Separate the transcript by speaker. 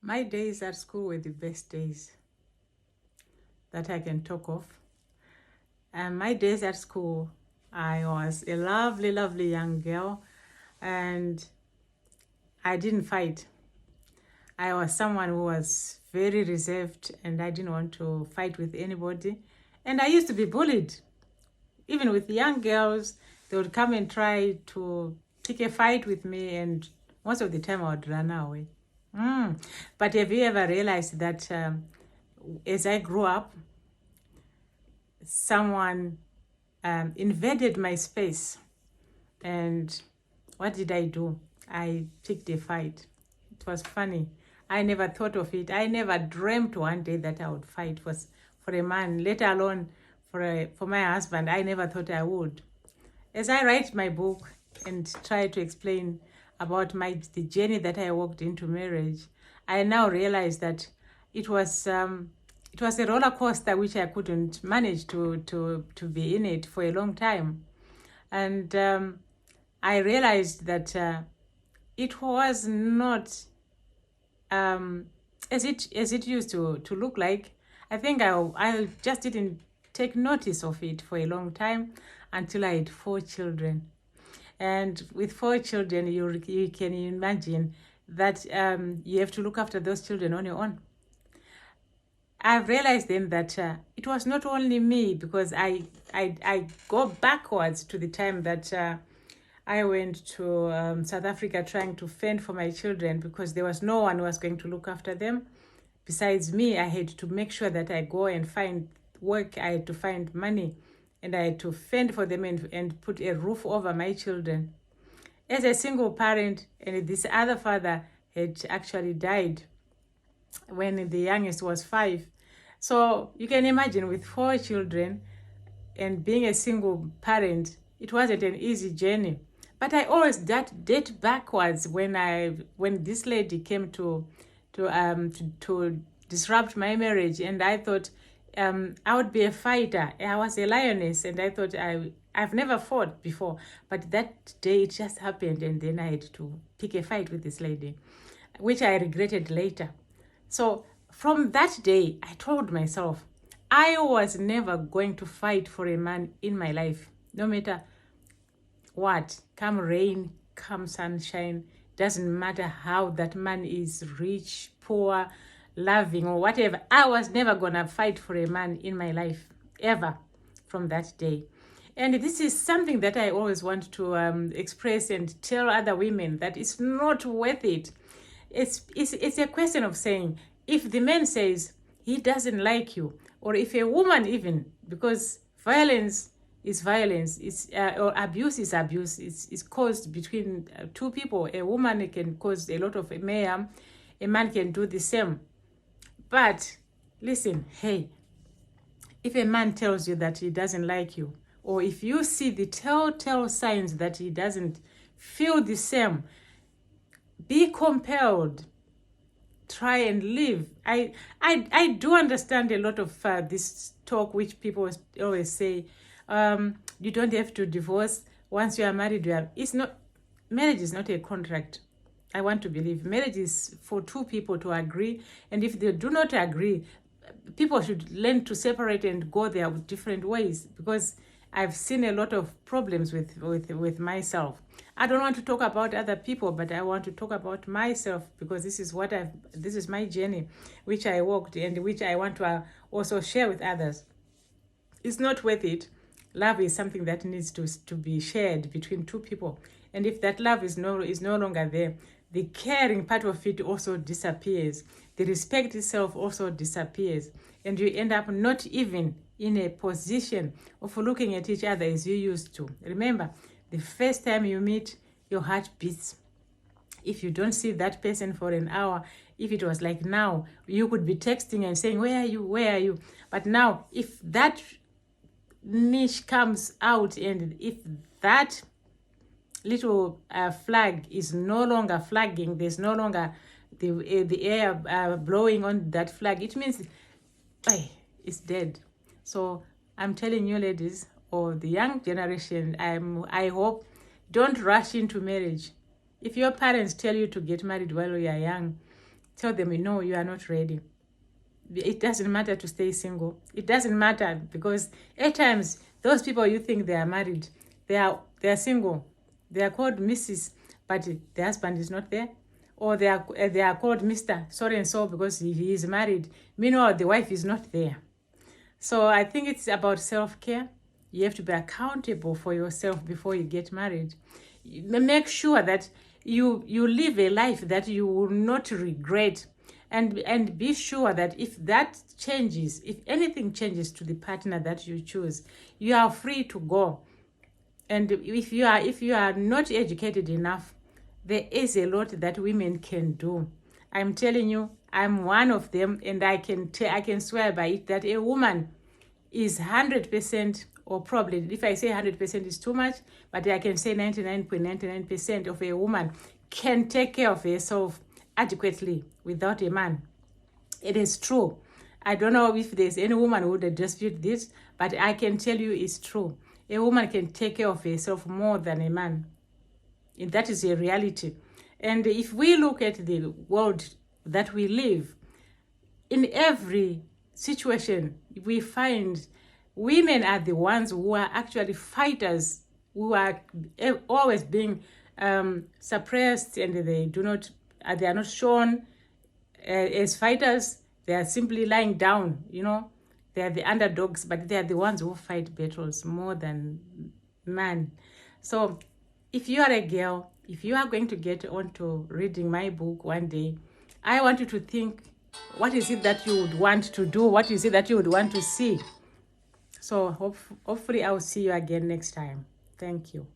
Speaker 1: My days at school were the best days that I can talk of. And my days at school, I was a lovely, lovely young girl, and I didn't fight. I was someone who was very reserved, and I didn't want to fight with anybody. And I used to be bullied. Even with young girls, they would come and try to pick a fight with me, and most of the time I would run away. But have you ever realized that as I grew up, someone invaded my space? And what did I do? I picked a fight. It was funny. I never thought of it. I never dreamt one day that I would fight for a man, let alone for my husband. I never thought I would. As I write my book and try to explain about the journey that I walked into marriage, I now realize that it was a roller coaster which I couldn't manage to be in it for a long time. And I realized that it was not as it used to look like. I think I just didn't take notice of it for a long time until I had 4 children. And with 4 children, you can imagine that you have to look after those children on your own. I've realized then that it was not only me, because I go backwards to the time that I went to South Africa trying to fend for my children, because there was no one who was going to look after them. Besides me, I had to make sure that I go and find work. I had to find money, and I had to fend for them and put a roof over my children. As a single parent, and this other father had actually died when the youngest was 5. So you can imagine, with 4 children and being a single parent, it wasn't an easy journey. But I always date backwards when this lady came to disrupt my marriage, and I thought I would be a fighter. I was a lioness, and I thought I've never fought before. But that day it just happened, and then I had to pick a fight with this lady, which I regretted later. So from that day, I told myself I was never going to fight for a man in my life, no matter what. Come rain, come sunshine, doesn't matter how that man is rich, poor, loving, or whatever. I was never gonna fight for a man in my life, ever, from that day. And this is something that I always want to express and tell other women, that it's not worth it. It's a question of saying, if the man says he doesn't like you, or if a woman even, because violence is violence, or abuse is abuse, it's caused between 2 people. A woman can cause a lot of mayhem, a man can do the same. But listen, hey, if a man tells you that he doesn't like you, or if you see the telltale signs that he doesn't feel the same, be compelled. Try and live. I do understand a lot of this talk which people always say, you don't have to divorce once you are married. Marriage is not a contract. I want to believe marriage is for 2 people to agree, and if they do not agree, people should learn to separate and go their different ways, because I've seen a lot of problems with myself. I don't want to talk about other people, but I want to talk about myself, because this is my journey, which I walked, and which I want to also share with others. It's not worth it. Love is something that needs to be shared between 2 people. And if that love is no longer there, the caring part of it also disappears. The respect itself also disappears. And you end up not even in a position of looking at each other as you used to. Remember, the first time you meet, your heart beats. If you don't see that person for an hour, if it was like now, you could be texting and saying, where are you? Where are you? But now, if that niche comes out, and if that little flag is no longer flagging, there's no longer the air blowing on that flag, it means it's dead. So I'm telling you, ladies, or the young generation, I hope, don't rush into marriage. If your parents tell you to get married while you are young, tell them, no, you are not ready. It doesn't matter to stay single. It doesn't matter, because at times those people you think they are married, they are single. They are called Mrs., but the husband is not there. Or they are called Mr. so and so because he is married. Meanwhile, the wife is not there. So I think it's about self-care. You have to be accountable for yourself before you get married. Make sure that you live a life that you will not regret, and be sure that if that changes, if anything changes to the partner that you choose, you are free to go. And if you are not educated enough, there is a lot that women can do. I'm telling you, I'm one of them, and I can swear by it that a woman is 100%, or probably, if I say 100% is too much, but I can say 99.99% of a woman can take care of herself adequately without a man. It is true. I don't know if there's any woman who would dispute this, but I can tell you it's true. A woman can take care of herself more than a man. And that is a reality. And if we look at the world that we live, in every situation, we find women are the ones who are actually fighters, who are always being suppressed, and they are not shown as fighters. They are simply lying down, They are the underdogs, but they are the ones who fight battles more than men. So if you are a girl, if you are going to get onto reading my book one day, I want you to think, what is it that you would want to do? What is it that you would want to see? So hopefully I'll see you again next time. Thank you.